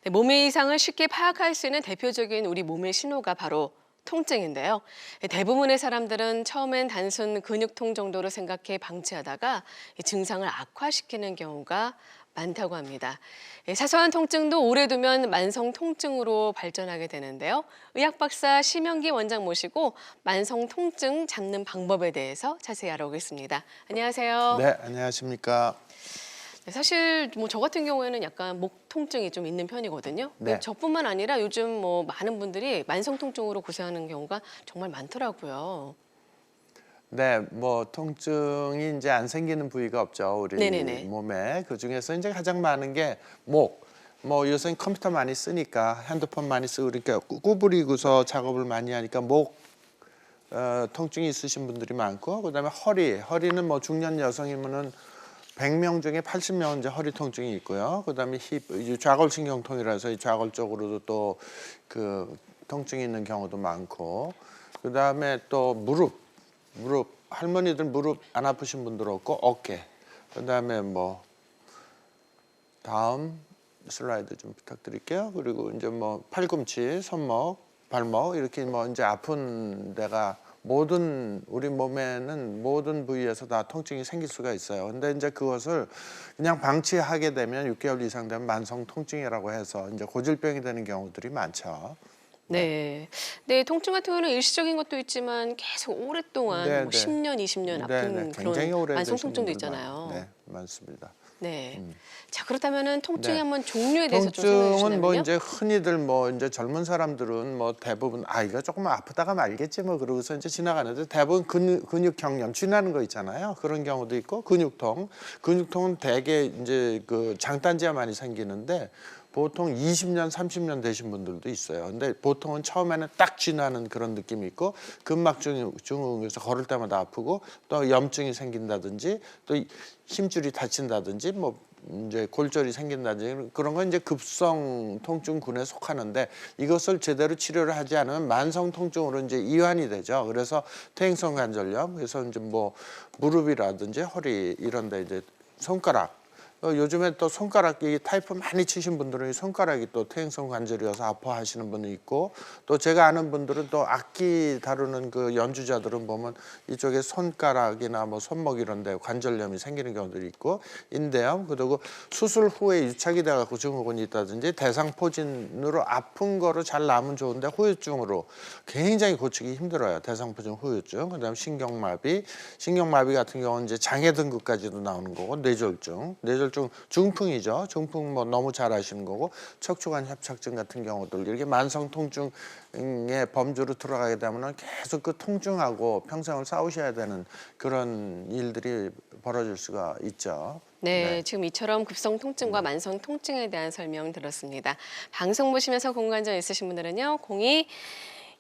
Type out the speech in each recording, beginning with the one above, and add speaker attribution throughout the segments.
Speaker 1: 네, 몸의 이상을 쉽게 파악할 수 있는 대표적인 우리 몸의 신호가 바로 통증인데요. 네, 대부분의 사람들은 처음엔 단순 근육통 정도로 생각해 방치하다가 이 증상을 악화시키는 경우가 많다고 합니다. 사소한 통증도 오래 두면 만성 통증으로 발전하게 되는데요. 의학 박사 심영기 원장 모시고 만성 통증 잡는 방법에 대해서 자세히 알아보겠습니다. 안녕하세요.
Speaker 2: 네, 안녕하십니까.
Speaker 1: 네, 사실 뭐 저 같은 경우에는 약간 목 통증이 좀 있는 편이거든요.
Speaker 2: 네.
Speaker 1: 저뿐만 아니라 요즘 뭐 많은 분들이 만성 통증으로 고생하는 경우가 정말 많더라고요.
Speaker 2: 네, 뭐 통증이 이제 안 생기는 부위가 없죠, 우리
Speaker 1: 네네네.
Speaker 2: 몸에. 그 중에서 이제 가장 많은 게 목. 뭐 요새 컴퓨터 많이 쓰니까 핸드폰 많이 쓰고 그러니까 구부리고서 작업을 많이 하니까 목 통증이 있으신 분들이 많고 그다음에 허리는 뭐 중년 여성이면은 100명 중에 80명은 이제 허리 통증이 있고요. 그다음에 힙, 좌골신경통이라서 이 좌골 쪽으로도 또 그 통증이 있는 경우도 많고, 그다음에 또 무릎 할머니들 무릎 안 아프신 분들 없고 어깨. 그다음에 뭐 다음 슬라이드 좀 부탁드릴게요. 그리고 이제 뭐 팔꿈치, 손목, 발목 이렇게 뭐 이제 아픈 데가 모든 우리 몸에는 모든 부위에서 다 통증이 생길 수가 있어요. 근데 이제 그것을 그냥 방치하게 되면 6개월 이상 되면 만성 통증이라고 해서 이제 고질병이 되는 경우들이 많죠.
Speaker 1: 네. 네, 통증 같은 경우는 일시적인 것도 있지만 계속 오랫동안 뭐
Speaker 2: 네.
Speaker 1: 10년, 20년
Speaker 2: 네,
Speaker 1: 아픈
Speaker 2: 굉장히
Speaker 1: 그런 만성
Speaker 2: 오래되신
Speaker 1: 통증도
Speaker 2: 분들
Speaker 1: 있잖아요.
Speaker 2: 네, 많습니다.
Speaker 1: 네. 자, 그렇다면은 통증의
Speaker 2: 네.
Speaker 1: 한번 종류에 대해서 좀 설명해
Speaker 2: 통증은 뭐
Speaker 1: 주신다면요?
Speaker 2: 이제 흔히들 뭐 이제 젊은 사람들은 뭐 대부분 이거 조금 아프다가 말겠지 뭐 그러고서 이제 지나가는데 대부분 근육 경련 쥐나는 거 있잖아요. 그런 경우도 있고 근육통은 대개 이제 그 장단지가 많이 생기는데 보통 20년, 30년 되신 분들도 있어요. 근데 보통은 처음에는 딱 쥐나는 그런 느낌이 있고 근막증후군에서 걸을 때마다 아프고 또 염증이 생긴다든지 또 힘줄이 다친다든지 뭐 이제 골절이 생긴다든지 그런 건 이제 급성 통증군에 속하는데 이것을 제대로 치료를 하지 않으면 만성 통증으로 이제 이완이 되죠. 그래서 퇴행성 관절염, 그래서 이제 뭐 무릎이라든지 허리 이런 데 이제 손가락 요즘에 또 손가락이 타이프 많이 치신 분들은 손가락이 또 퇴행성 관절이어서 아파하시는 분이 있고 또 제가 아는 분들은 또 악기 다루는 그 연주자들은 보면 이쪽에 손가락이나 뭐 손목 이런 데 관절염이 생기는 경우들이 있고 인대염 그리고 수술 후에 유착이 돼갖고 증후군이 있다든지 대상포진으로 아픈 거로 잘 나으면 좋은데 후유증으로 굉장히 고치기 힘들어요. 대상포진 후유증 그다음 신경마비 같은 경우는 이제 장애 등급까지도 나오는 거고 뇌졸중 중풍이죠. 중풍 뭐 너무 잘 아시는 거고 척추관 협착증 같은 경우들 이렇게 만성 통증의 범주로 들어가게 되면 계속 그 통증하고 평생을 싸우셔야 되는 그런 일들이 벌어질 수가 있죠.
Speaker 1: 네, 지금 이처럼 급성 통증과 만성 통증에 대한 설명 들었습니다. 방송 보시면서 공관절 있으신 분들은요.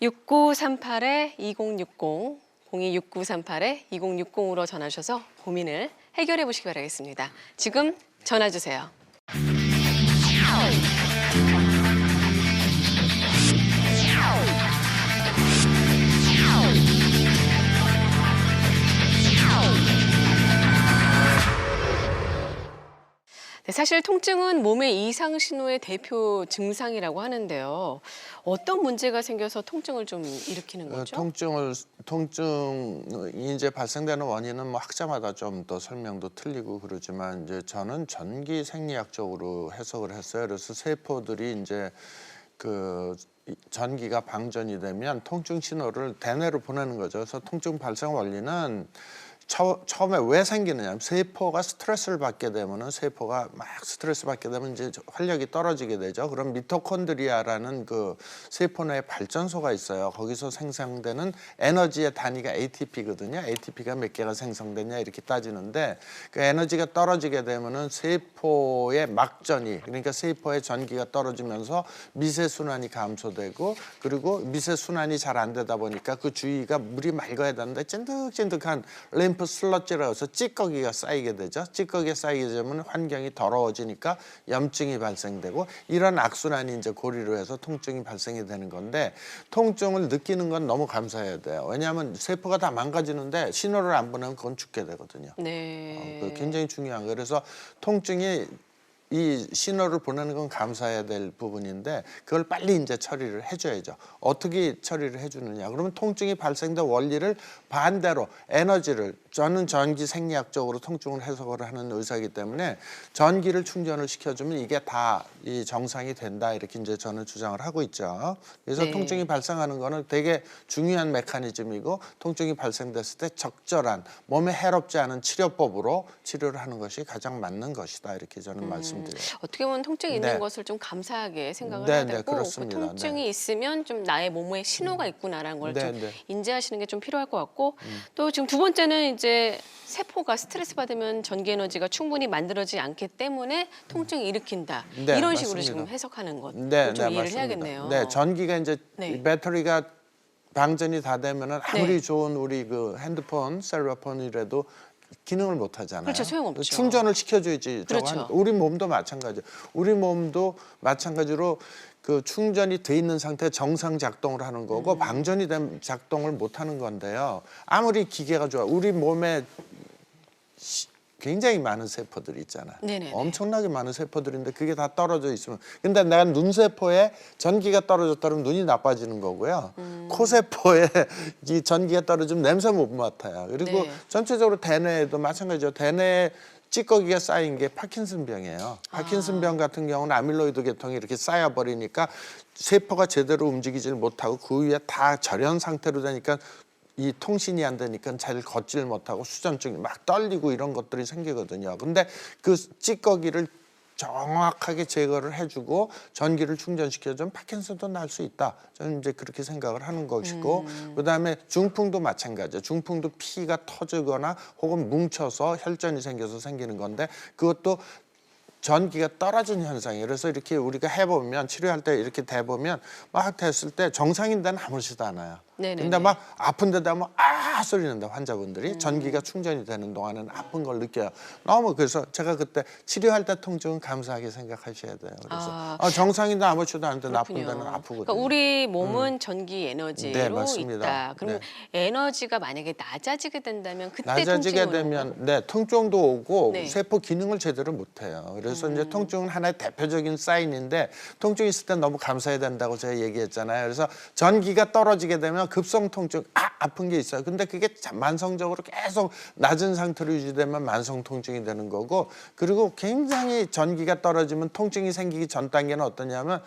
Speaker 1: 02-6938-2060, 02-6938-2060으로 전화 주셔서 고민을 해결해 보시기 바라겠습니다. 지금 전화 주세요. 네, 사실 통증은 몸의 이상 신호의 대표 증상이라고 하는데요. 어떤 문제가 생겨서 통증을 좀 일으키는 거죠?
Speaker 2: 통증이 이제 발생되는 원인은 뭐 학자마다 좀 더 설명도 틀리고 그러지만 이제 저는 전기 생리학적으로 해석을 했어요. 그래서 세포들이 이제 그 전기가 방전이 되면 통증 신호를 대뇌로 보내는 거죠. 그래서 통증 발생 원리는 처음에 왜 생기느냐? 세포가 스트레스를 받게 되면은 세포가 막 스트레스 받게 되면 이제 활력이 떨어지게 되죠. 그럼 미토콘드리아라는 그 세포 내에 발전소가 있어요. 거기서 생성되는 에너지의 단위가 ATP거든요. ATP가 몇 개가 생성되냐 이렇게 따지는데 그 에너지가 떨어지게 되면은 세포의 막전이 그러니까 세포의 전기가 떨어지면서 미세 순환이 감소되고 그리고 미세 순환이 잘 안 되다 보니까 그 주위가 물이 맑아야 되는데 찐득찐득한 림프 슬러지라고 해서 찌꺼기가 쌓이게 되죠. 찌꺼기가 쌓이게 되면 환경이 더러워지니까 염증이 발생되고 이런 악순환이 이제 고리로 해서 통증이 발생이 되는 건데 통증을 느끼는 건 너무 감사해야 돼요. 왜냐하면 세포가 다 망가지는데 신호를 안 보내면 그건 죽게 되거든요.
Speaker 1: 네.
Speaker 2: 굉장히 중요한 거예요. 그래서 통증이 이 신호를 보내는 건 감사해야 될 부분인데 그걸 빨리 이제 처리를 해줘야죠. 어떻게 처리를 해주느냐? 그러면 통증이 발생된 원리를 반대로 에너지를 저는 전기 생리학적으로 통증을 해석을 하는 의사이기 때문에 전기를 충전을 시켜주면 이게 다 이 정상이 된다 이렇게 이제 저는 주장을 하고 있죠. 그래서
Speaker 1: 네.
Speaker 2: 통증이 발생하는 거는 되게 중요한 메커니즘이고 통증이 발생됐을 때 적절한 몸에 해롭지 않은 치료법으로 치료를 하는 것이 가장 맞는 것이다 이렇게 저는 말씀드려요.
Speaker 1: 어떻게 보면 통증이 있는
Speaker 2: 네.
Speaker 1: 것을 좀 감사하게 생각을
Speaker 2: 네,
Speaker 1: 해야
Speaker 2: 네,
Speaker 1: 되고
Speaker 2: 그렇습니다.
Speaker 1: 그 통증이 있으면 좀 나의 몸에 신호가 있구나라는 걸 좀
Speaker 2: 네, 네.
Speaker 1: 인지하시는 게 좀 필요할 것 같고 또 지금 두 번째는 이제 세포가 스트레스 받으면 전기 에너지가 충분히 만들어지지 않기 때문에 통증을 일으킨다.
Speaker 2: 네,
Speaker 1: 이런 식으로
Speaker 2: 맞습니다.
Speaker 1: 지금 해석하는 것.
Speaker 2: 네,
Speaker 1: 좀
Speaker 2: 네,
Speaker 1: 이해를
Speaker 2: 맞습니다.
Speaker 1: 해야겠네요.
Speaker 2: 네, 전기가 이제
Speaker 1: 네.
Speaker 2: 이 배터리가 방전이 다 되면은 아무리
Speaker 1: 네.
Speaker 2: 좋은 우리 그 핸드폰, 셀러폰이라도 기능을 못 하잖아요.
Speaker 1: 그렇죠, 소용없죠.
Speaker 2: 충전을 시켜줘야지. 저거
Speaker 1: 그렇죠.
Speaker 2: 하니까. 우리 몸도 마찬가지. 우리 몸도 마찬가지로 그 충전이 돼 있는 상태 정상 작동을 하는 거고 방전이 된 작동을 못 하는 건데요. 아무리 기계가 좋아, 우리 몸에 굉장히 많은 세포들이 있잖아.
Speaker 1: 네네네.
Speaker 2: 엄청나게 많은 세포들인데 그게 다 떨어져 있으면 근데 내가 눈세포에 전기가 떨어졌다면 눈이 나빠지는 거고요. 코세포에 이 전기가 떨어지면 냄새 못 맡아요. 그리고
Speaker 1: 네.
Speaker 2: 전체적으로 대뇌에도 마찬가지죠. 대뇌에 찌꺼기가 쌓인 게 파킨슨병이에요. 파킨슨병 같은 경우는 아밀로이드 계통이 이렇게 쌓여버리니까 세포가 제대로 움직이질 못하고 그 위에 다 절연 상태로 되니까 이 통신이 안 되니까 잘 걷질 못하고 수전증이 막 떨리고 이런 것들이 생기거든요. 근데 그 찌꺼기를 정확하게 제거를 해주고 전기를 충전시켜주면 파킨슨도 날 수 있다. 저는 이제 그렇게 생각을 하는 것이고 그다음에 중풍도 마찬가지예요. 중풍도 피가 터지거나 혹은 뭉쳐서 혈전이 생겨서 생기는 건데 그것도 전기가 떨어진 현상이에요. 그래서 이렇게 우리가 해보면 치료할 때 이렇게 대보면 막 됐을 때 정상인데는 아무렇지도 않아요.
Speaker 1: 네네네.
Speaker 2: 근데 막 아픈 데다 하면 아 소리 난다 환자분들이 전기가 충전이 되는 동안은 아픈 걸 느껴요. 너무 그래서 제가 그때 치료할 때 통증은 감사하게 생각하셔야 돼요. 그래서 정상인데 아무렇지도 않은데 나쁜
Speaker 1: 그렇군요.
Speaker 2: 데는 아프거든요.
Speaker 1: 그러니까 우리 몸은 전기 에너지로
Speaker 2: 네, 맞습니다.
Speaker 1: 있다. 그럼
Speaker 2: 네.
Speaker 1: 에너지가 만약에 낮아지게 된다면 그때
Speaker 2: 낮아지게
Speaker 1: 통증이 오는
Speaker 2: 되면
Speaker 1: 건가요?
Speaker 2: 네 통증도 오고
Speaker 1: 네.
Speaker 2: 세포 기능을 제대로 못해요. 그래서 이제 통증은 하나의 대표적인 사인인데 통증이 있을 때 너무 감사해야 된다고 제가 얘기했잖아요. 그래서 전기가 떨어지게 되면 급성 통증 아픈 게 있어요. 근데 그게 만성적으로 계속 낮은 상태로 유지되면 만성 통증이 되는 거고 그리고 굉장히 전기가 떨어지면 통증이 생기기 전 단계는 어떠냐면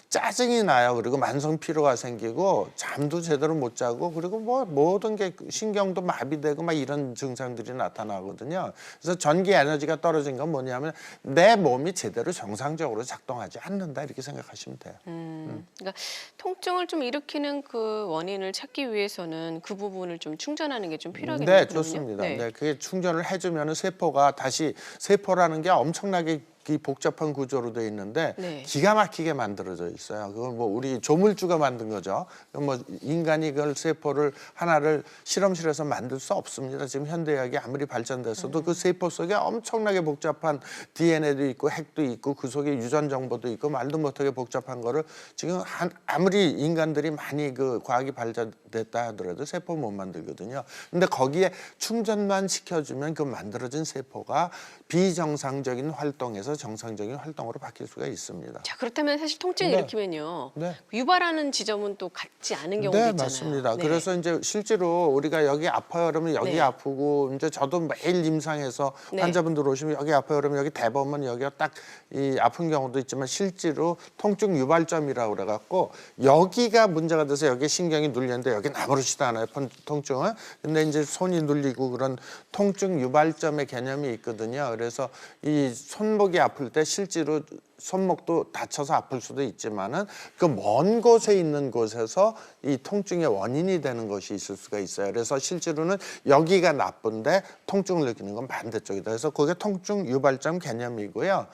Speaker 2: 짜증이 나요. 그리고 만성 피로가 생기고 잠도 제대로 못 자고 그리고 뭐 모든 게 신경도 마비되고 막 이런 증상들이 나타나거든요. 그래서 전기 에너지가 떨어진 건 뭐냐면 내 몸이 제대로 정상적으로 작동하지 않는다 이렇게 생각하시면 돼요.
Speaker 1: 그러니까 통증을 좀 일으키는 그 원인을 찾기 위해서는 그 부분을 좀 충전하는 게 좀 필요하겠네요.
Speaker 2: 네,
Speaker 1: 그러면요?
Speaker 2: 좋습니다.
Speaker 1: 네.
Speaker 2: 네, 그게 충전을 해주면 세포가 다시 세포라는 게 엄청나게 이 복잡한 구조로 돼 있는데
Speaker 1: 네.
Speaker 2: 기가 막히게 만들어져 있어요. 그건 뭐 우리 조물주가 만든 거죠. 뭐 인간이 그걸 세포를 하나를 실험실에서 만들 수 없습니다. 지금 현대의학이 아무리 발전돼서도 그 세포 속에 엄청나게 복잡한 DNA도 있고 핵도 있고 그 속에 유전 정보도 있고 말도 못하게 복잡한 거를 지금 아무리 인간들이 많이 그 과학이 발전됐다 하더라도 세포 못 만들거든요. 근데 거기에 충전만 시켜주면 그 만들어진 세포가 비정상적인 활동에서 정상적인 활동으로 바뀔 수가 있습니다.
Speaker 1: 자, 그렇다면 사실 통증을
Speaker 2: 네.
Speaker 1: 일으키면요.
Speaker 2: 네.
Speaker 1: 유발하는 지점은 또 같지 않은 경우도
Speaker 2: 네,
Speaker 1: 있잖아요.
Speaker 2: 맞습니다.
Speaker 1: 네.
Speaker 2: 그래서 이제 실제로 우리가 여기 아파요 그러면 여기
Speaker 1: 네.
Speaker 2: 아프고 이제 저도 매일 임상에서
Speaker 1: 네.
Speaker 2: 환자분들 오시면 여기 아파요 그러면 여기 대보면 여기가 딱 이 아픈 경우도 있지만 실제로 통증 유발점이라고 그래갖고 여기가 문제가 돼서 여기 신경이 눌렸는데 여기는 아무렇지도 않아요. 통증은. 근데 이제 손이 눌리고 그런 통증 유발점의 개념이 있거든요. 그래서 이 손목이 아플 때 실제로 손목도 다쳐서 아플 수도 있지만은 그 먼 곳에 있는 곳에서 이 통증의 원인이 되는 것이 있을 수가 있어요. 그래서 실제로는 여기가 나쁜데 통증을 느끼는 건 반대쪽이다. 그래서 그게 통증 유발점 개념이고요.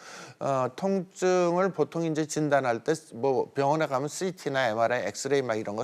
Speaker 2: 통증을 보통 이제 진단할 때 뭐 병원에 가면 CT나 MRI, 엑스레이 막 이런 거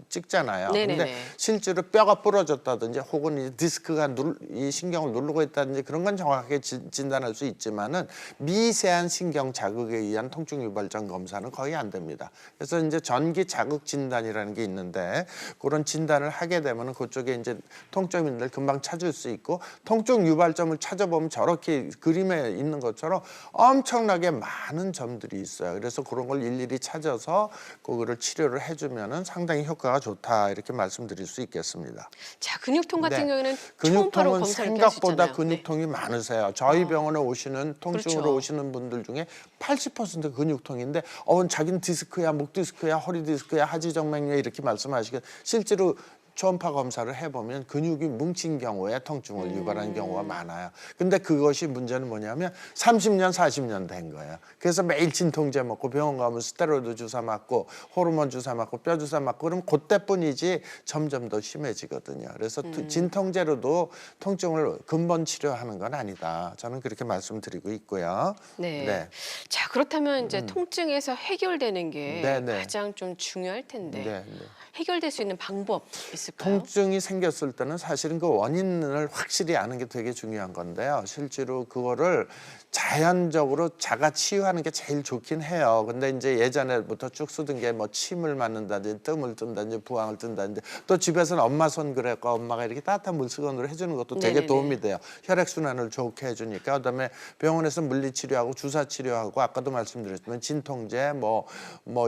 Speaker 2: 찍잖아요.
Speaker 1: 네네네.
Speaker 2: 근데 실제로 뼈가 부러졌다든지 혹은 이 디스크가 이 신경을 누르고 있다든지 그런 건 정확하게 진단할 수 있지만은 미세한 신경 자극에 의한 통증 유발점 검사는 거의 안 됩니다. 그래서 이제 전기 자극 진단이라는 게 있는데 그런 진단을 하게 되면 그쪽에 이제 통증 있는 금방 찾을 수 있고 통증 유발점을 찾아보면 저렇게 그림에 있는 것처럼 엄청나게 많은 점들이 있어요. 그래서 그런 걸 일일이 찾아서 그거를 치료를 해주면은 상당히 효과가 좋다 이렇게 말씀드릴 수 있겠습니다.
Speaker 1: 자, 근육통 같은
Speaker 2: 네.
Speaker 1: 경우에는 초음파로
Speaker 2: 근육통은
Speaker 1: 검사를 이렇게 할 수
Speaker 2: 생각보다
Speaker 1: 있잖아요.
Speaker 2: 근육통이 많으세요. 저희 병원에 오시는 통증으로
Speaker 1: 그렇죠.
Speaker 2: 오시는 분들 중에 80% 근육통인데 자기는 디스크야, 목 디스크야, 허리 디스크야, 하지정맥류야 이렇게 말씀하시고 실제로 초음파 검사를 해보면 근육이 뭉친 경우에 통증을 유발하는 경우가 많아요. 근데 그것이 문제는 뭐냐면 30년, 40년 된 거예요. 그래서 매일 진통제 먹고 병원 가면 스테로이드 주사 맞고 호르몬 주사 맞고 뼈 주사 맞고 그러면 그때뿐이지 점점 더 심해지거든요. 그래서 진통제로도 통증을 근본 치료하는 건 아니다. 저는 그렇게 말씀드리고 있고요.
Speaker 1: 네.
Speaker 2: 네.
Speaker 1: 자, 그렇다면 이제 통증에서 해결되는 게
Speaker 2: 네, 네.
Speaker 1: 가장 좀 중요할 텐데
Speaker 2: 네, 네.
Speaker 1: 해결될 수 있는 방법 있을까요?
Speaker 2: 통증이 생겼을 때는 사실은 그 원인을 확실히 아는 게 되게 중요한 건데요. 실제로 그거를 자연적으로 자가 치유하는 게 제일 좋긴 해요. 근데 이제 예전에부터 쭉 쓰던 게 뭐 침을 맞는다든지 뜸을 뜬다든지 부항을 뜬다든지 또 집에서는 엄마 손 그랬고 엄마가 이렇게 따뜻한 물수건으로 해주는 것도 되게
Speaker 1: 네네네.
Speaker 2: 도움이 돼요. 혈액순환을 좋게 해주니까. 그다음에 병원에서 물리치료하고 주사치료하고 아까도 말씀드렸지만 진통제 뭐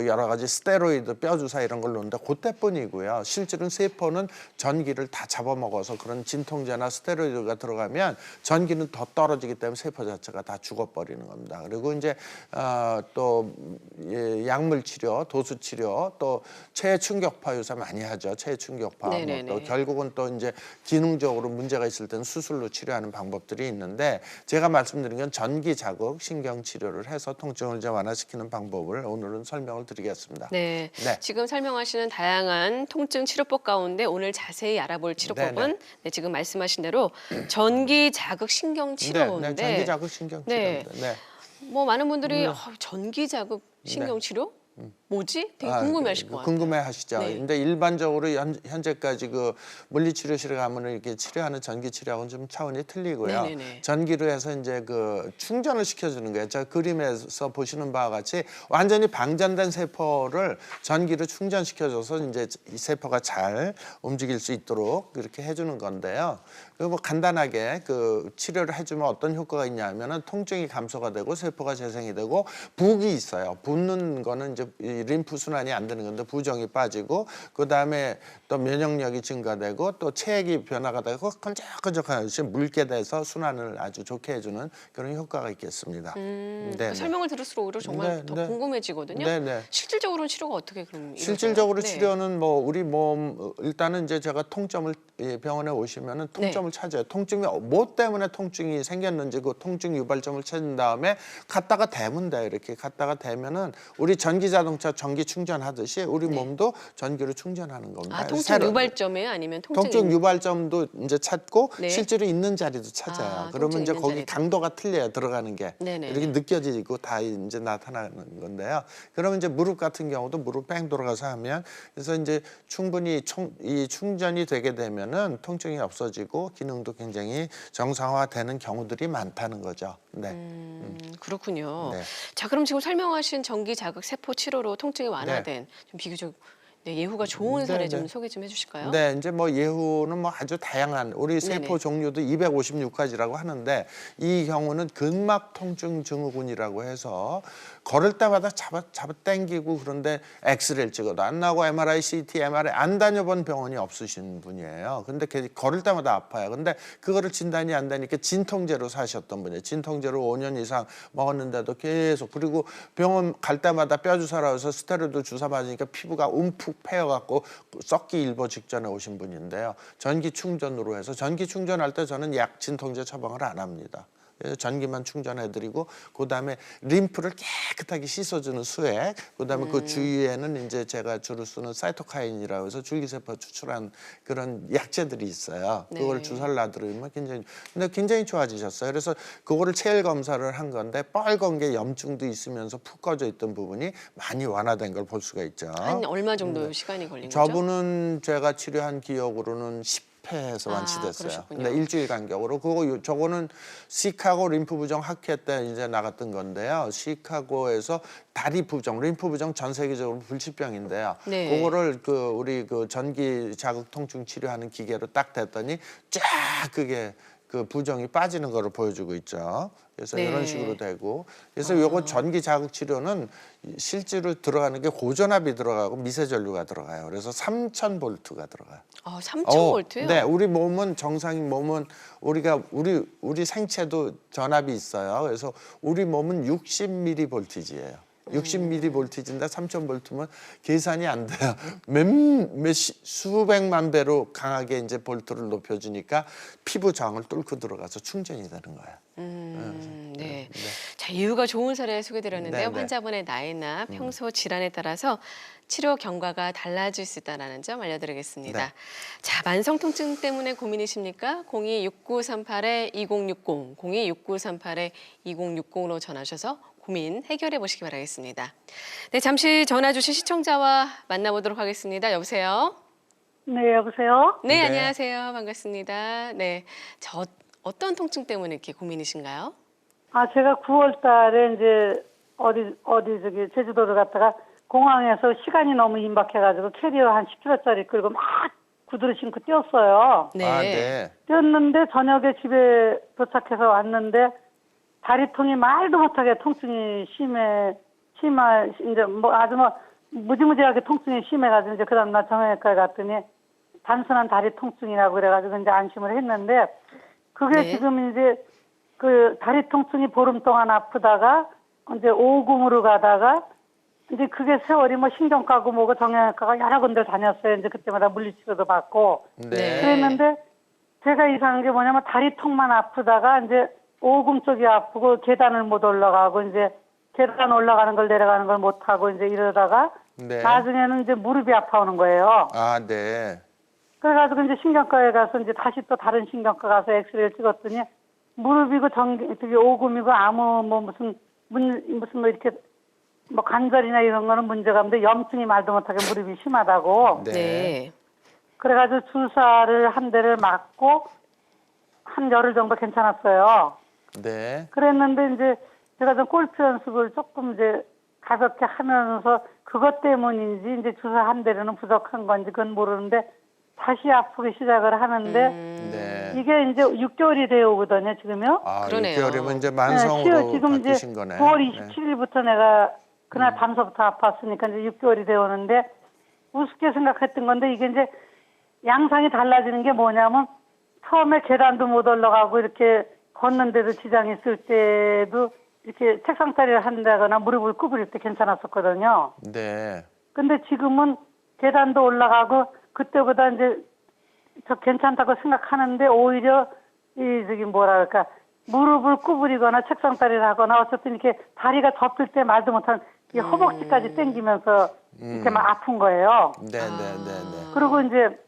Speaker 2: 여러 가지 스테로이드 뼈주사 이런 걸 놓는데 그때뿐이고요. 실제로는 세포는 전기를 다 잡아먹어서 그런 진통제나 스테로이드가 들어가면 전기는 더 떨어지기 때문에 세포 자체가 다 죽어버리는 겁니다. 그리고 이제 또 약물 치료, 도수 치료, 또 체충격파 유사 많이 하죠. 체충격파.
Speaker 1: 네네네.
Speaker 2: 또 결국은 또 이제 기능적으로 문제가 있을 때는 수술로 치료하는 방법들이 있는데 제가 말씀드린 건 전기 자극 신경 치료를 해서 통증을 이제 완화시키는 방법을 오늘은 설명을 드리겠습니다.
Speaker 1: 네.
Speaker 2: 네.
Speaker 1: 지금 설명하시는 다양한 통증 치료법 가운데 오늘 자세히 알아볼 치료법은
Speaker 2: 네네.
Speaker 1: 네, 지금 말씀하신 대로 전기 자극 신경 치료인데
Speaker 2: 전기 자극 신경
Speaker 1: 네.
Speaker 2: 치료입니다. 네.
Speaker 1: 뭐 많은 분들이 전기 자극 신경 치료? 뭐지? 되게 궁금해하실 것 같아요.
Speaker 2: 궁금해하시죠.
Speaker 1: 네.
Speaker 2: 근데 일반적으로 현재까지 그 물리치료실에 가면은 이렇게 치료하는 전기 치료하고는 좀 차원이 틀리고요.
Speaker 1: 네네네.
Speaker 2: 전기로 해서 이제 그 충전을 시켜주는 거예요. 저 그림에서 보시는 바와 같이 완전히 방전된 세포를 전기로 충전시켜줘서 이제 이 세포가 잘 움직일 수 있도록 그렇게 해주는 건데요. 뭐 간단하게 그 치료를 해주면 어떤 효과가 있냐면은 통증이 감소가 되고 세포가 재생이 되고 붓이 있어요. 붓는 거는 이제 이 림프 순환이 안 되는 건데 부종이 빠지고 그 다음에 또 면역력이 증가되고 또 체액이 변화가 되고 끈적끈적한 것이 묽게 돼서 순환을 아주 좋게 해주는 그런 효과가 있겠습니다. 네,
Speaker 1: 설명을 들을수록 오히려 정말
Speaker 2: 네,
Speaker 1: 더
Speaker 2: 네.
Speaker 1: 궁금해지거든요.
Speaker 2: 네, 네.
Speaker 1: 실질적으로는 치료가 어떻게 그럼 이루어져요?
Speaker 2: 실질적으로
Speaker 1: 네.
Speaker 2: 치료는 뭐 우리 몸 일단은 이제 제가 통점을 병원에 오시면은 통점을 찾아요. 통증이 뭐 때문에 통증이 생겼는지 그 통증 유발점을 찾은 다음에 갖다가 대면 돼요. 이렇게 갖다가 대면은 우리 전기 자동차 전기 충전하듯이 우리 몸도 전기로 충전하는 겁니다.
Speaker 1: 아, 통증 유발점이에요? 아니면
Speaker 2: 통증 유발점도 이제 찾고
Speaker 1: 네.
Speaker 2: 실제로 있는 자리도 찾아요.
Speaker 1: 아,
Speaker 2: 그러면
Speaker 1: 통증
Speaker 2: 이제
Speaker 1: 있는
Speaker 2: 거기
Speaker 1: 자리도.
Speaker 2: 강도가 틀려요. 들어가는 게.
Speaker 1: 네네네.
Speaker 2: 이렇게 느껴지고 다 이제 나타나는 건데요. 그러면 이제 무릎 같은 경우도 무릎 뺑 돌아가서 하면 그래서 이제 충분히 이 충전이 되게 되면은 통증이 없어지고 기능도 굉장히 정상화되는 경우들이 많다는 거죠. 네.
Speaker 1: 그렇군요.
Speaker 2: 네.
Speaker 1: 자, 그럼 지금 설명하신 전기 자극 세포 치료로 통증이 완화된 좀 비교적 예후가 좋은 사례 좀 소개 좀 해주실까요?
Speaker 2: 네, 이제 뭐 예후는 뭐 아주 다양한 우리 세포
Speaker 1: 네네.
Speaker 2: 종류도 256가지라고 하는데 이 경우는 근막 통증 증후군이라고 해서 걸을 때마다 잡아 당기고 그런데 엑스레이를 찍어도 안 나고 MRI, CT, MRI 안 다녀본 병원이 없으신 분이에요. 근데 걸을 때마다 아파요. 근데 그거를 진단이 안 되니까 진통제로 사셨던 분이에요. 진통제로 5년 이상 먹었는데도 계속 그리고 병원 갈 때마다 뼈 주사라 해서 스테로이드 주사 맞으니까 피부가 움푹 패여갖고 썩기 일보 직전에 오신 분인데요. 전기 충전으로 해서 전기 충전할 때 저는 약 진통제 처방을 안 합니다. 그래서 전기만 충전해드리고 그다음에 림프를 깨끗하게 씻어주는 수액, 그다음에 그 주위에는 이제 제가 주로 쓰는 사이토카인이라고 해서 줄기세포 추출한 그런 약재들이 있어요. 그걸
Speaker 1: 네.
Speaker 2: 주사를 놔드리면 굉장히 좋아지셨어요. 그래서 그거를 체열 검사를 한 건데 빨간 게 염증도 있으면서 푹 꺼져 있던 부분이 많이 완화된 걸 볼 수가 있죠.
Speaker 1: 한 얼마 정도 시간이 걸린 거죠?
Speaker 2: 저분은 제가 치료한 기억으로는 폐해서 완치됐어요.
Speaker 1: 그러셨군요.
Speaker 2: 근데 일주일 간격으로 저거는 시카고 림프 부종 학회 때 이제 나갔던 건데요. 시카고에서 다리 부종, 림프 부종 전 세계적으로 불치병인데요.
Speaker 1: 네.
Speaker 2: 그거를 우리 전기 자극 통증 치료하는 기계로 딱 댔더니 쫙 그게 그 부종이 빠지는 거를 보여주고 있죠. 그래서
Speaker 1: 네.
Speaker 2: 이런 식으로 되고, 그래서 요거 전기 자극 치료는 실제로 들어가는 게 고전압이 들어가고 미세전류가 들어가요. 그래서 3000볼트가 들어가요.
Speaker 1: 3000볼트요?
Speaker 2: 네, 우리 몸은 정상인 몸은 우리 생체도 전압이 있어요. 그래서 우리 몸은 60mV예요. 60mV인데 3000볼트면 계산이 안 돼요. 수백만 배로 강하게 이제 볼트를 높여주니까 피부 저항을 뚫고 들어가서 충전이 되는 거예요.
Speaker 1: 네. 자, 이유가 좋은 사례 소개드렸는데요.
Speaker 2: 네, 네.
Speaker 1: 환자분의 나이나 평소 질환에 따라서 치료 경과가 달라질 수 있다는 점 알려드리겠습니다.
Speaker 2: 네.
Speaker 1: 자, 만성 통증 때문에 고민이십니까? 026938-2060, 026938-2060으로 전하셔서 고민 해결해 보시기 바라겠습니다. 네, 잠시 전화 주신 시청자와 만나보도록 하겠습니다. 여보세요?
Speaker 3: 네, 여보세요?
Speaker 1: 네,
Speaker 2: 네.
Speaker 1: 안녕하세요. 반갑습니다. 네, 어떤 통증 때문에 이렇게 고민이신가요?
Speaker 3: 제가 9월 달에 이제 제주도를 갔다가 공항에서 시간이 너무 임박해가지고 캐리어 한 10kg짜리 끌고 막 구두를 신고 뛰었어요.
Speaker 1: 네.
Speaker 2: 네.
Speaker 3: 뛰었는데 저녁에 집에 도착해서 왔는데 다리통이 말도 못하게 통증이 이제 아주 무지무지하게 통증이 심해가지고 이제 그 다음날 정형외과에 갔더니 단순한 다리 통증이라고 그래가지고 이제 안심을 했는데 그게
Speaker 1: 네.
Speaker 3: 지금 이제 그 다리 통증이 보름 동안 아프다가 이제 오금으로 가다가 이제 그게 세월이 신경과고 뭐고 정형외과가 여러 군데 다녔어요. 이제 그때마다 물리치료도 받고
Speaker 2: 네.
Speaker 3: 그랬는데 제가 이상한 게 뭐냐면 다리통만 아프다가 이제 오금 쪽이 아프고 계단을 못 올라가고 이제 계단 올라가는 걸 내려가는 걸 못 하고 이제 이러다가
Speaker 2: 네.
Speaker 3: 나중에는 이제 무릎이 아파오는 거예요.
Speaker 2: 네.
Speaker 3: 그래가지고 이제 신경과에 가서 이제 다시 또 다른 신경과 가서 엑스레이를 찍었더니 무릎이고 저기 오금이고 아무 무슨 이렇게 관절이나 이런 거는 문제가 없는데 염증이 말도 못하게 무릎이 심하다고.
Speaker 2: 네.
Speaker 1: 네.
Speaker 3: 그래가지고 주사를 한 대를 맞고 한 열흘 정도 괜찮았어요.
Speaker 2: 네.
Speaker 3: 그랬는데 이제 제가 좀 골프 연습을 조금 이제 가볍게 하면서 그것 때문인지 이제 주사 한 대로는 부족한 건지 그건 모르는데 다시 아프기 시작을 하는데
Speaker 2: 네.
Speaker 3: 이게 이제 6개월이 되어 오거든요, 지금요.
Speaker 1: 그러네요.
Speaker 2: 6개월이면 이제
Speaker 3: 네,
Speaker 2: 만성으로
Speaker 3: 지금 이제
Speaker 2: 바뀌신 거네.
Speaker 3: 9월
Speaker 2: 네.
Speaker 3: 27일부터 내가 그날 밤서부터 아팠으니까 이제 6개월이 되어 오는데 우습게 생각했던 건데 이게 이제 양상이 달라지는 게 뭐냐면 처음에 계단도 못 올라가고 이렇게 걷는데도 지장이 있을 때도 이렇게 책상다리를 한다거나 무릎을 구부릴 때 괜찮았었거든요.
Speaker 2: 네.
Speaker 3: 근데 지금은 계단도 올라가고 그때보다 이제 저 괜찮다고 생각하는데 오히려 무릎을 구부리거나 책상다리를 하거나 어쨌든 이렇게 다리가 접힐 때 말도 못하는 이 허벅지까지 당기면서 이렇게 막 아픈 거예요.
Speaker 2: 네, 네, 네, 네.
Speaker 3: 그리고 이제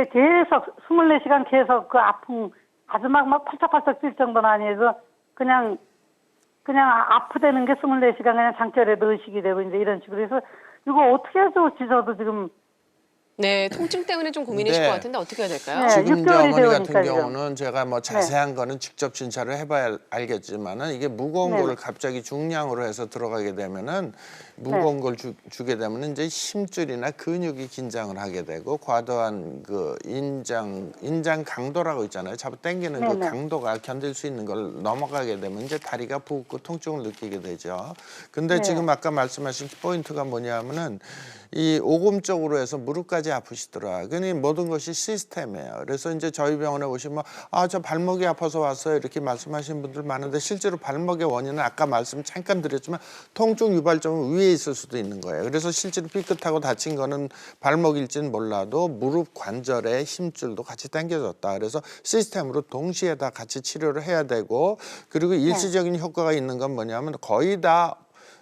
Speaker 3: 계속 24시간 계속 그 아픔 아주 막 팔짝팔짝 뛸 정도는 아니어서 그냥 아프다는 게 24시간 그냥 장결에도 의식이 되고 이제 이런 식으로 해서 이거 어떻게 해야 좋을지 저도 지금
Speaker 1: 네, 통증 때문에 좀 고민이실
Speaker 2: 네.
Speaker 1: 것 같은데 어떻게 해야 될까요?
Speaker 3: 네.
Speaker 2: 지금 이제
Speaker 3: 6개월이
Speaker 2: 어머니 같은
Speaker 3: 되어오니까요.
Speaker 2: 경우는 제가 자세한 거는 직접 진찰을 해봐야 알겠지만은 이게 무거운
Speaker 3: 네.
Speaker 2: 거를 갑자기 중량으로 해서 들어가게 되면은 무거운
Speaker 3: 네.
Speaker 2: 걸 주게 되면은 이제 힘줄이나 근육이 긴장을 하게 되고 과도한 그 인장 강도라고 있잖아요. 잡아 당기는 그
Speaker 3: 네네.
Speaker 2: 강도가 견딜 수 있는 걸 넘어가게 되면 이제 다리가 붓고 통증을 느끼게 되죠. 근데
Speaker 3: 네.
Speaker 2: 지금 아까 말씀하신 포인트가 뭐냐면은 이 오금 쪽으로 해서 무릎까지 아프시더라. 그러니 모든 것이 시스템이에요. 그래서 이제 저희 병원에 오시면 저 발목이 아파서 왔어요 이렇게 말씀하시는 분들 많은데 실제로 발목의 원인은 아까 말씀 잠깐 드렸지만 통증 유발점은 위에 있을 수도 있는 거예요. 그래서 실제로 삐끗하고 다친 거는 발목일지는 몰라도 무릎 관절의 힘줄도 같이 당겨졌다. 그래서 시스템으로 동시에 다 같이 치료를 해야 되고 그리고 일시적인 효과가 있는 건 뭐냐면 거의 다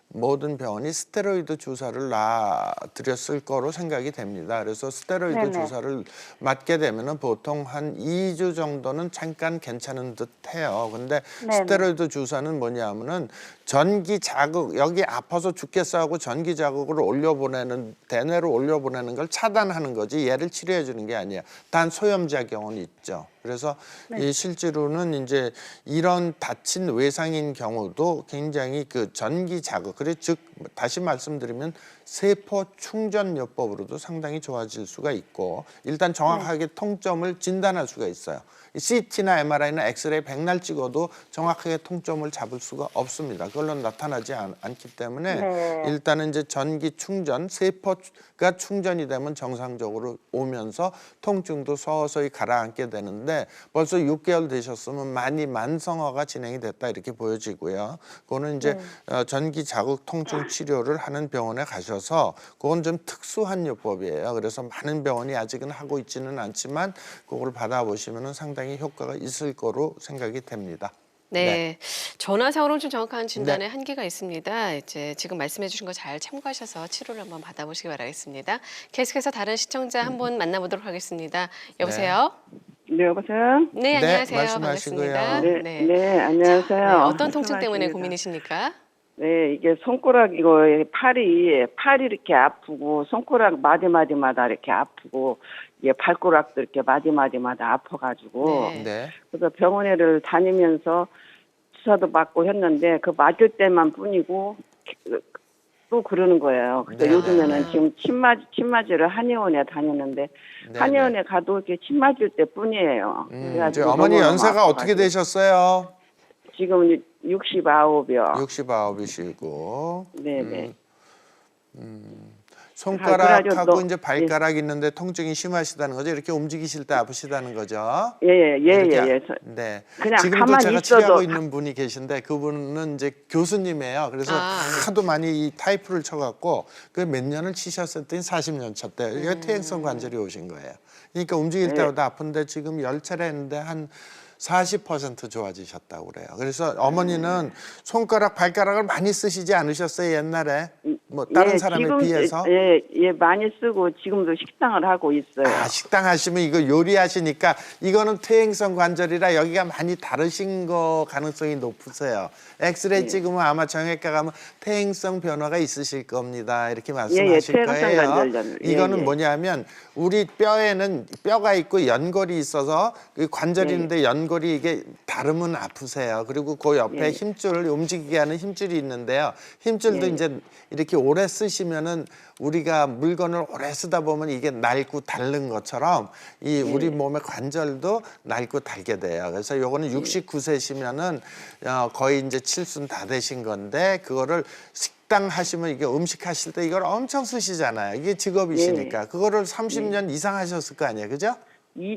Speaker 2: 모든 병원이 스테로이드 주사를 놔드렸을 거로 생각이 됩니다. 그래서 스테로이드
Speaker 3: 네네.
Speaker 2: 주사를 맞게 되면은 보통 한 2주 정도는 잠깐 괜찮은 듯 해요. 근데
Speaker 3: 네네.
Speaker 2: 스테로이드 주사는 뭐냐면은 전기 자극, 여기 아파서 죽겠어 하고 전기 자극을 올려보내는, 대뇌로 올려보내는 걸 차단하는 거지 얘를 치료해 주는 게 아니에요. 단 소염작용은 있죠. 그래서 이 실제로는 이제 이런 다친 외상인 경우도 굉장히 그 전기 자극, 그래 즉 다시 말씀드리면 세포 충전요법으로도 상당히 좋아질 수가 있고 일단 정확하게 통점을 진단할 수가 있어요. CT나 MRI나 엑스레이 백날 찍어도 정확하게 통점을 잡을 수가 없습니다. 그걸로 나타나지 않기 때문에
Speaker 3: 네.
Speaker 2: 일단은 이제 전기 충전, 세포가 충전이 되면 정상적으로 오면서 통증도 서서히 가라앉게 되는데 벌써 6개월 되셨으면 많이 만성화가 진행이 됐다 이렇게 보여지고요. 그거는 이제 전기 자극 통증 치료를 하는 병원에 가셔서 그건 좀 특수한 요법이에요. 그래서 많은 병원이 아직은 하고 있지는 않지만 그걸 받아보시면 상당히 효과가 있을 거로 생각이 됩니다.
Speaker 1: 네. 전화상으로는 좀 정확한 진단에
Speaker 2: 네.
Speaker 1: 한계가 있습니다. 이제 지금 말씀해 주신 거 잘 참고하셔서 치료를 한번 받아보시기 바라겠습니다. 계속해서 다른 시청자 한번 만나보도록 하겠습니다. 여보세요?
Speaker 4: 네, 여보세요?
Speaker 1: 네,
Speaker 2: 네,
Speaker 1: 안녕하세요.
Speaker 2: 말씀하시고요.
Speaker 1: 반갑습니다.
Speaker 4: 네, 네, 안녕하세요.
Speaker 1: 네, 어떤 통증 때문에
Speaker 4: 수고하십니다.
Speaker 1: 고민이십니까?
Speaker 4: 네, 이게 손가락, 이거 팔이 이렇게 아프고, 손가락 마디마디마다 이렇게 아프고, 이게 발가락도 이렇게 마디마디마다 아파가지고,
Speaker 1: 네.
Speaker 2: 네.
Speaker 4: 그래서 병원에를 다니면서 주사도 맞고 했는데, 그 맞을 때만 뿐이고, 또 그러는 거예요. 그래서
Speaker 2: 네,
Speaker 4: 요즘에는
Speaker 2: 네.
Speaker 4: 지금 침 맞이를 한의원에 다녔는데,
Speaker 2: 네,
Speaker 4: 한의원에 가도 이렇게 침 맞을 때 뿐이에요.
Speaker 2: 이제 어머니
Speaker 4: 너무너무
Speaker 2: 연세가 어떻게
Speaker 4: 아파가지고.
Speaker 2: 되셨어요?
Speaker 4: 지금 69이요.
Speaker 2: 69이시고
Speaker 4: 네네.
Speaker 2: 손가락하고
Speaker 4: 그래가지고
Speaker 2: 이제 발가락 있는데 통증이 심하시다는 거죠? 이렇게 움직이실 때 아프시다는 거죠?
Speaker 4: 예.
Speaker 2: 이렇게 네.
Speaker 4: 그냥
Speaker 2: 지금도
Speaker 4: 가만히
Speaker 2: 제가
Speaker 4: 있어도
Speaker 2: 치료하고 있는 분이 계신데 그분은 이제 교수님이에요. 그래서
Speaker 1: 아, 네.
Speaker 2: 하도 많이 이 타이프를 쳐갖고 그 몇 년을 치셨었더니 40년 쳤대. 이게 퇴행성 관절이 오신 거예요. 그러니까 움직일
Speaker 4: 네.
Speaker 2: 때마다 아픈데 지금 10차례 했는데 한 40% 좋아지셨다고 그래요. 그래서 어머니는 손가락, 발가락을 많이 쓰시지 않으셨어요, 옛날에? 뭐 다른 사람에
Speaker 4: 지금,
Speaker 2: 비해서?
Speaker 4: 예, 많이 쓰고 지금도 식당을 하고 있어요.
Speaker 2: 아, 식당 하시면 이거 요리하시니까 이거는 퇴행성 관절이라 여기가 많이 다르신 거 가능성이 높으세요. 엑스레이 찍으면 아마 정형외과 가면 퇴행성 변화가 있으실 겁니다. 이렇게 말씀하실
Speaker 4: 퇴행성
Speaker 2: 거예요.
Speaker 4: 관절염.
Speaker 2: 이거는 뭐냐면 우리 뼈에는 뼈가 있고 연골이 있어서 그 관절이 있는데 연골이 이게 닳으면 아프세요. 그리고 그 옆에 힘줄을 움직이게 하는 힘줄이 있는데요. 힘줄도 이제 이렇게 오래 쓰시면은 우리가 물건을 오래 쓰다 보면 이게 낡고 닳는 것처럼 이 우리 몸의 관절도 낡고 닳게 돼요. 그래서 요거는 69세시면은 거의 이제 칠순 다 되신 건데 그거를 식당 하시면 이게 음식 하실 때 이걸 엄청 쓰시잖아요. 이게 직업이시니까 그거를 30년 이상 하셨을 거 아니에요, 그죠?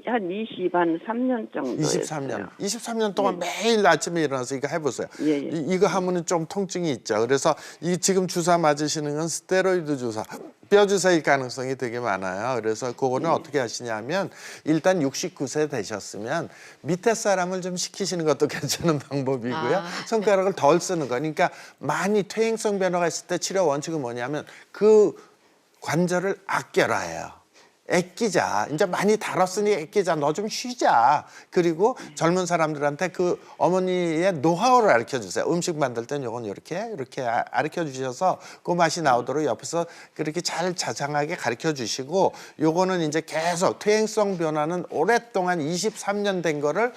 Speaker 4: 한 3년 정도
Speaker 2: 23년. 23년 동안 매일 아침에 일어나서 이거 해보세요.
Speaker 4: 예.
Speaker 2: 이거 하면은 좀 통증이 있죠. 그래서 이 지금 주사 맞으시는 건 스테로이드 주사, 뼈 주사일 가능성이 되게 많아요. 그래서 그거는 어떻게 하시냐면 일단 69세 되셨으면 밑에 사람을 좀 시키시는 것도 괜찮은 방법이고요. 손가락을 덜 쓰는 거. 그러니까 많이 퇴행성 변화가 있을 때 치료 원칙은 뭐냐면 그 관절을 아껴라예요. 애끼자. 이제 많이 다뤘으니 애끼자. 너 좀 쉬자. 그리고 젊은 사람들한테 그 어머니의 노하우를 가르쳐 주세요. 음식 만들 땐 요건 이렇게 가르쳐 주셔서 그 맛이 나오도록 옆에서 그렇게 잘 자상하게 가르쳐 주시고 요거는 이제 계속 퇴행성 변화는 오랫동안 23년 된 거를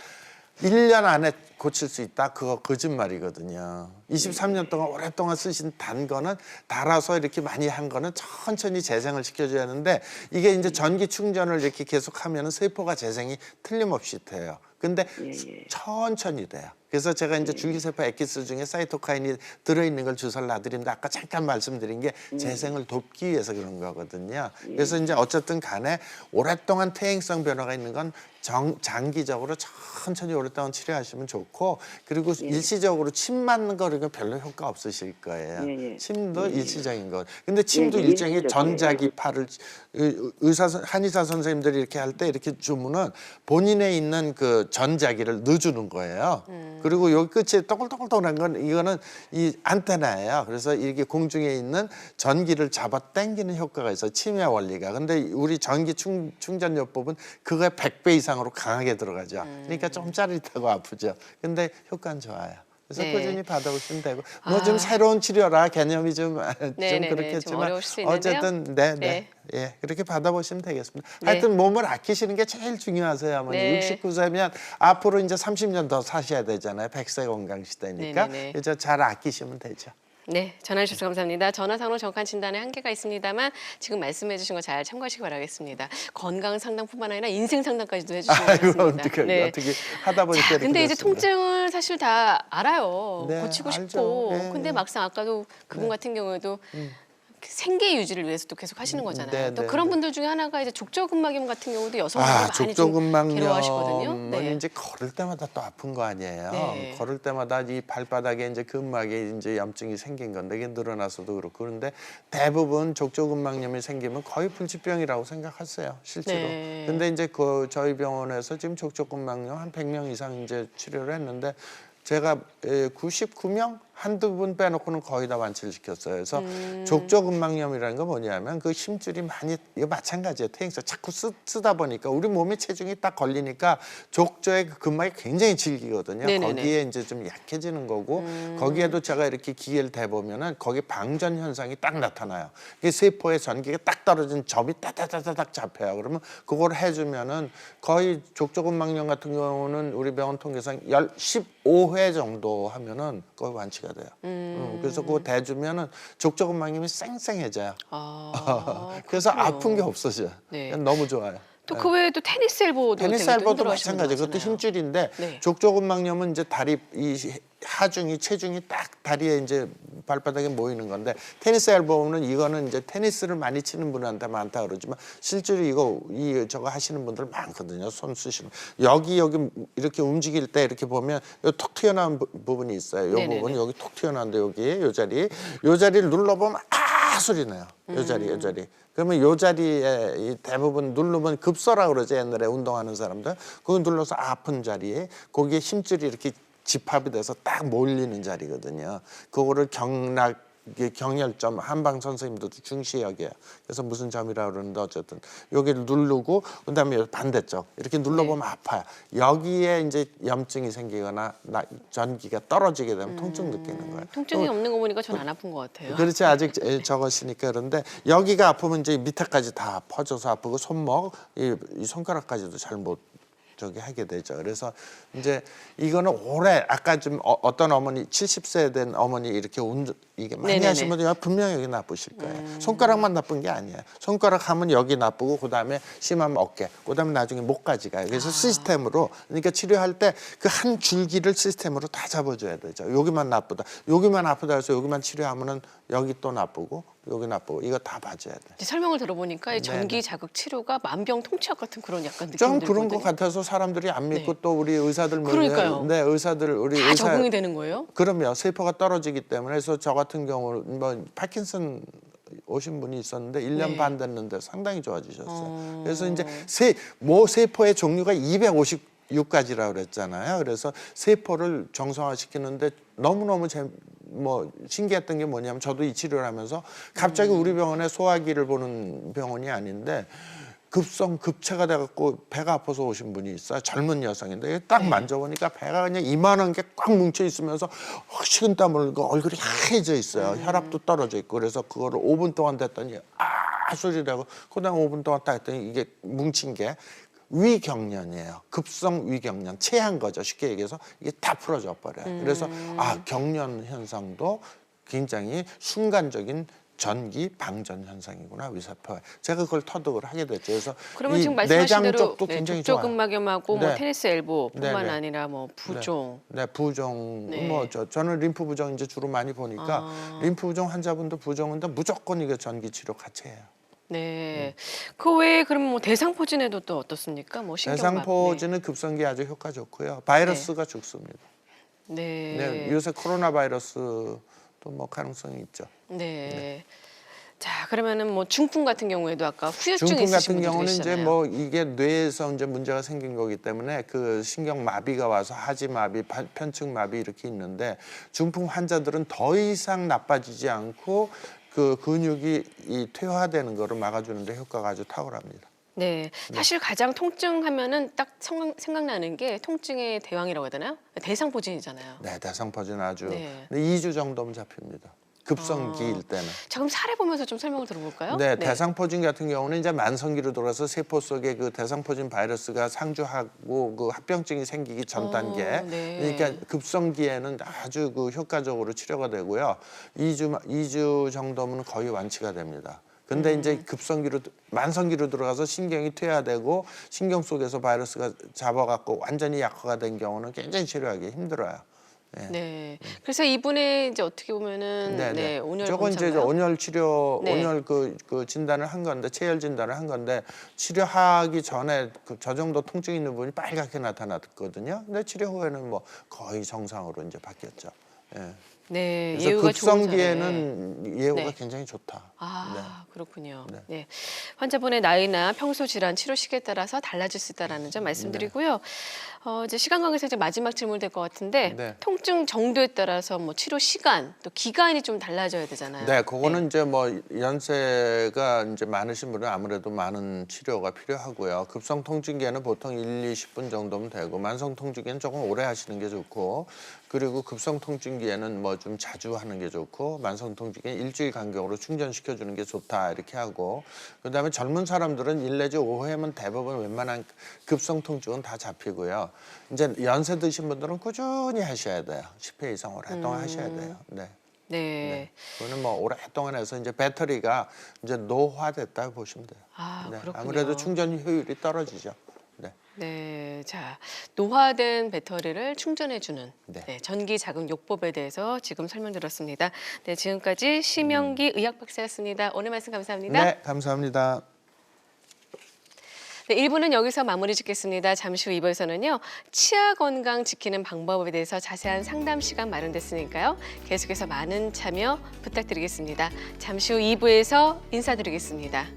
Speaker 2: 1년 안에 고칠 수 있다? 그거 거짓말이거든요. 23년 동안 오랫동안 쓰신 단 거는 달아서 이렇게 많이 한 거는 천천히 재생을 시켜줘야 하는데 이게 이제 전기 충전을 이렇게 계속 하면 세포가 재생이 틀림없이 돼요. 근데 천천히 돼요. 그래서 제가 이제 줄기세포 엑기스 중에 사이토카인이 들어있는 걸 주사를 놔드리는데 아까 잠깐 말씀드린 게 재생을 돕기 위해서 그런 거거든요. 그래서 이제 어쨌든 간에 오랫동안 퇴행성 변화가 있는 건 장기적으로 천천히 오랫동안 치료하시면 좋고 그리고 일시적으로 침 맞는 거 그러니까 별로 효과 없으실 거예요. 침도 일시적인 거. 근데 침도 일종의 전자기파를 한의사 선생님들이 이렇게 할 때 이렇게 주면은 본인에 있는 그 전자기를 넣어주는 거예요. 그리고 여기 끝에 동글동글동글한 건 이거는 이 안테나예요. 그래서 이렇게 공중에 있는 전기를 잡아 당기는 효과가 있어요. 침해 원리가. 근데 우리 전기 충전요법은 그거의 100배 이상으로 강하게 들어가죠. 그러니까 좀 짜릿하고 아프죠. 근데 효과는 좋아요. 그래서
Speaker 1: 네.
Speaker 2: 꾸준히 받아보시면 되고 뭐 좀 새로운 치료라 개념이 좀
Speaker 1: 네네네, 좀
Speaker 2: 그렇겠지만
Speaker 1: 어려우실 수 있는데요.
Speaker 2: 어쨌든
Speaker 1: 네.
Speaker 2: 예, 그렇게 받아보시면 되겠습니다.
Speaker 1: 네.
Speaker 2: 하여튼 몸을 아끼시는 게 제일 중요하세요, 어머니.
Speaker 1: 네.
Speaker 2: 69세면 앞으로 이제 30년 더 사셔야 되잖아요. 100세 건강 시대니까.
Speaker 1: 네네네.
Speaker 2: 그래서 잘 아끼시면 되죠.
Speaker 1: 네, 전화 주셔서 감사합니다. 전화상으로 정확한 진단에 한계가 있습니다만 지금 말씀해 주신 거 잘 참고하시기 바라겠습니다. 건강 상담뿐만 아니라 인생 상담까지도 해주시는 것
Speaker 2: 아이고
Speaker 1: 같습니다.
Speaker 2: 어떻게 하다 보니까
Speaker 1: 자,
Speaker 2: 이렇게
Speaker 1: 근데 이제
Speaker 2: 됐습니다.
Speaker 1: 통증을 사실 다 알아요.
Speaker 2: 네,
Speaker 1: 고치고
Speaker 2: 알죠.
Speaker 1: 싶고.
Speaker 2: 네,
Speaker 1: 근데
Speaker 2: 네.
Speaker 1: 막상 아까도 그분 같은 경우에도 생계 유지를 위해서 또 계속 하시는 거잖아요.
Speaker 2: 네,
Speaker 1: 또
Speaker 2: 네,
Speaker 1: 그런
Speaker 2: 네.
Speaker 1: 분들 중에 하나가 이제 족저근막염 같은 경우도 여성분들 많이 좀 괴로워하시거든요.
Speaker 2: 족저근막염은 이제 걸을 때마다 또 아픈 거 아니에요.
Speaker 1: 네.
Speaker 2: 걸을 때마다 이 발바닥에 이제 근막에 이제 염증이 생긴 건데 이게 늘어나서도 그렇고 그런데 대부분 족저근막염이 생기면 거의 불치병이라고 생각하세요, 실제로.
Speaker 1: 네.
Speaker 2: 근데 이제 저희 병원에서 지금 족저근막염 한 100명 이상 이제 치료를 했는데 제가 99명 한두 분 빼놓고는 거의 다 완치를 시켰어요. 그래서 족저근막염이라는 건 뭐냐면 그 힘줄이 많이 이거 마찬가지예요. 퇴행성 자꾸 쓰다 보니까 우리 몸의 체중이 딱 걸리니까 족저의 그 근막이 굉장히 질기거든요.
Speaker 1: 네네네.
Speaker 2: 거기에 이제 좀 약해지는 거고 거기에도 제가 이렇게 기계를 대보면은 거기 방전 현상이 딱 나타나요. 이게 세포의 전기가 딱 떨어진 점이 따다다다닥 잡혀요. 그러면 그걸 해주면은 거의 족저근막염 같은 경우는 우리 병원 통계상 15회 정도 하면은 거의 완치가 돼요. 그래서 그거 대주면은 족저근막염이 쌩쌩해져요. 그래서
Speaker 1: 그렇군요.
Speaker 2: 아픈 게 없어져요.
Speaker 1: 네.
Speaker 2: 그냥 너무 좋아요.
Speaker 1: 또 그 외에도 테니스 엘보도
Speaker 2: 테니스
Speaker 1: 되게 또
Speaker 2: 엘보도
Speaker 1: 힘들어하시는
Speaker 2: 마찬가지.
Speaker 1: 분
Speaker 2: 그것도
Speaker 1: 많잖아요.
Speaker 2: 힘줄인데
Speaker 1: 네.
Speaker 2: 족저근막염은 이제 다리 이 하중이 체중이 딱 다리에 이제 발바닥에 모이는 건데 테니스 엘보는 이거는 이제 테니스를 많이 치는 분한테 많다 그러지만 실제로 저거 하시는 분들 많거든요. 손 쓰시는 여기 이렇게 움직일 때 이렇게 보면 톡 튀어나온 부분이 있어요. 요
Speaker 1: 네네네.
Speaker 2: 부분 여기 톡 튀어나온데 여기 요 자리를 눌러보면 소리 나요. 요 자리. 그러면 요 자리에 이 대부분 누르면 급소라 그러죠. 옛날에 운동하는 사람들. 그거 눌러서 아픈 자리에 거기에 힘줄이 이렇게 집합이 돼서 딱 몰리는 자리거든요. 그거를 경혈점 한방 선생님들도 중시 여겨요. 그래서 무슨 점이라 그러는데 어쨌든 여기를 누르고 그다음에 반대쪽 이렇게 눌러보면 아파요. 여기에 이제 염증이 생기거나 전기가 떨어지게 되면 통증 느끼는 거예요.
Speaker 1: 통증이 없는 거 보니까 전 안 아픈 것 같아요.
Speaker 2: 그렇지 아직 적으시니까 그런데 여기가 아프면 이제 밑에까지 다 퍼져서 아프고 손목 이 손가락까지도 잘못 저기 하게 되죠. 그래서 이제 이거는 오래 아까 좀 어떤 어머니 70세 된 어머니 이렇게 이게 많이
Speaker 1: 네네네.
Speaker 2: 하시면 분들 분명히 여기 나쁘실 거예요. 손가락만 나쁜 게 아니에요. 손가락 하면 여기 나쁘고 그다음에 심하면 어깨, 그다음에 나중에 목까지 가요. 그래서 시스템으로 그러니까 치료할 때 그 한 줄기를 시스템으로 다 잡아줘야 되죠. 여기만 나쁘다, 여기만 아프다 해서 여기만 치료하면은 여기 또 나쁘고 여기 나쁘고 이거 다 봐줘야 돼.
Speaker 1: 이제 설명을 들어보니까 이 전기
Speaker 2: 네네.
Speaker 1: 자극 치료가 만병통치약 같은 그런 약간 느낌이
Speaker 2: 좀
Speaker 1: 들거든요.
Speaker 2: 그런 것 같아서 사람들이 안 믿고
Speaker 1: 네.
Speaker 2: 또 우리 의사들
Speaker 1: 그러니까요.
Speaker 2: 네, 의사들 우리
Speaker 1: 다 적응이 되는 거예요?
Speaker 2: 그럼요. 세포가 떨어지기 때문에 그래서 저 같은 경우는 뭐 파킨슨 오신 분이 있었는데 1년
Speaker 1: 네.
Speaker 2: 반 됐는데 상당히 좋아지셨어요. 그래서 이제 세포의 종류가 256가지라고 그랬잖아요. 그래서 세포를 정상화시키는데 너무너무 신기했던 게 뭐냐면 저도 이 치료를 하면서 갑자기 우리 병원에 소화기를 보는 병원이 아닌데 급체가 돼갖고 배가 아파서 오신 분이 있어요. 젊은 여성인데 딱 만져보니까 배가 그냥 이만한 게 꽉 뭉쳐 있으면서 식은땀을 흘리고 얼굴이 하얘져 있어요. 혈압도 떨어져 있고 그래서 그거를 5분 동안 됐더니 소리 나고 그다음 5분 동안 딱 했더니 이게 뭉친 게 위경련이에요. 급성 위경련, 체한 거죠. 쉽게 얘기해서 이게 다 풀어져 버려요. 그래서 경련 현상도 굉장히 순간적인 전기 방전 현상이구나 위세포. 제가 그걸 터득을 하게 됐죠. 그래서
Speaker 1: 그러면
Speaker 2: 이
Speaker 1: 지금 말씀하신
Speaker 2: 내장
Speaker 1: 대로
Speaker 2: 쪽도 굉장히 좋아요.
Speaker 1: 족저근막염하고 뭐
Speaker 2: 네.
Speaker 1: 테니스 엘보뿐만
Speaker 2: 네네.
Speaker 1: 아니라 뭐 부종.
Speaker 2: 네, 부종.
Speaker 1: 네.
Speaker 2: 뭐 저는 림프 부종 이제 주로 많이 보니까 림프 부종 환자분도 부종인데 무조건 이게 전기 치료 같이 해요.
Speaker 1: 네. 그 외에 그럼 뭐 대상포진에도 또 어떻습니까? 뭐 신경막.
Speaker 2: 대상포진은 급성기 아주 효과 좋고요. 바이러스가 죽습니다.
Speaker 1: 네.
Speaker 2: 네, 요새 코로나 바이러스도 뭐 가능성이 있죠.
Speaker 1: 네. 자, 그러면은 뭐 중풍 같은 경우에도 아까 후유증
Speaker 2: 중풍
Speaker 1: 있으신
Speaker 2: 같은
Speaker 1: 분들
Speaker 2: 경우는 이제
Speaker 1: 계시잖아요.
Speaker 2: 뭐 이게 뇌에서 이제 문제가 생긴 거기 때문에 그 신경 마비가 와서 하지 마비, 편측 마비 이렇게 있는데 중풍 환자들은 더 이상 나빠지지 않고 그 근육이 이 퇴화되는 거를 막아주는데 효과가 아주 탁월합니다.
Speaker 1: 네, 사실 가장 통증하면은 딱 생각나는 게 통증의 대왕이라고 해야 되나요? 대상포진이잖아요.
Speaker 2: 네, 대상포진 아주
Speaker 1: 네.
Speaker 2: 2주 정도면 잡힙니다. 급성기일 때는.
Speaker 1: 자, 그럼 사례 보면서 좀 설명을 들어볼까요?
Speaker 2: 네, 대상포진 같은 경우는 이제 만성기로 들어서 세포 속에 그 대상포진 바이러스가 상주하고 그 합병증이 생기기 전 단계.
Speaker 1: 네.
Speaker 2: 그러니까 급성기에는 아주 그 효과적으로 치료가 되고요. 2주 정도면 거의 완치가 됩니다. 근데 이제 급성기로 만성기로 들어가서 신경이 퇴화되고 신경 속에서 바이러스가 잡아갖고 완전히 약화가 된 경우는 굉장히 치료하기 힘들어요. 네.
Speaker 1: 네. 그래서 이분의 이제 어떻게 보면은 네, 온열
Speaker 2: 저건 이제
Speaker 1: 검사인가요?
Speaker 2: 온열 치료,
Speaker 1: 네.
Speaker 2: 온열 그 진단을 한 건데 체열 진단을 한 건데 치료하기 전에 저 정도 통증 있는 분이 빨갛게 나타났거든요. 근데 치료 후에는 뭐 거의 정상으로 이제 바뀌었죠. 예.
Speaker 1: 네,
Speaker 2: 그래서
Speaker 1: 예후가 좋은 사례.
Speaker 2: 급성기에는 예후가
Speaker 1: 네.
Speaker 2: 굉장히 좋다.
Speaker 1: 아, 그렇군요.
Speaker 2: 네.
Speaker 1: 네. 환자분의 나이나 평소 질환 치료 시기에 따라서 달라질 수 있다라는 점 말씀드리고요. 이제 시간 관계에서 이제 마지막 질문 될 것 같은데
Speaker 2: 네.
Speaker 1: 통증 정도에 따라서 뭐 치료 시간 또 기간이 좀 달라져야 되잖아요.
Speaker 2: 네, 그거는 이제 뭐 연세가 이제 많으신 분은 아무래도 많은 치료가 필요하고요. 급성 통증기에는 보통 1-20분 정도면 되고 만성 통증기에는 조금 오래 하시는 게 좋고 그리고 급성 통증기에는 뭐 좀 자주 하는 게 좋고 만성 통증기에는 일주일 간격으로 충전시켜 주는 게 좋다 이렇게 하고 그다음에 젊은 사람들은 1 내지 5회면 대부분 웬만한 급성 통증은 다 잡히고요. 이제 연세 드신 분들은 꾸준히 하셔야 돼요. 10회 이상 오랫동안 하셔야 돼요. 네.
Speaker 1: 네.
Speaker 2: 그거는 뭐 오랫동안 해서 이제 배터리가 이제 노화됐다고 보시면 돼요.
Speaker 1: 아,
Speaker 2: 네.
Speaker 1: 그렇군요.
Speaker 2: 아무래도 충전 효율이 떨어지죠. 네.
Speaker 1: 네, 자 노화된 배터리를 충전해주는
Speaker 2: 네.
Speaker 1: 네, 전기 자극 요법에 대해서 지금 설명드렸습니다. 네, 지금까지 심영기 의학 박사였습니다. 오늘 말씀 감사합니다.
Speaker 2: 네, 감사합니다.
Speaker 1: 네, 1부는 여기서 마무리 짓겠습니다. 잠시 후 2부에서는요. 치아 건강 지키는 방법에 대해서 자세한 상담 시간 마련됐으니까요. 계속해서 많은 참여 부탁드리겠습니다. 잠시 후 2부에서 인사드리겠습니다.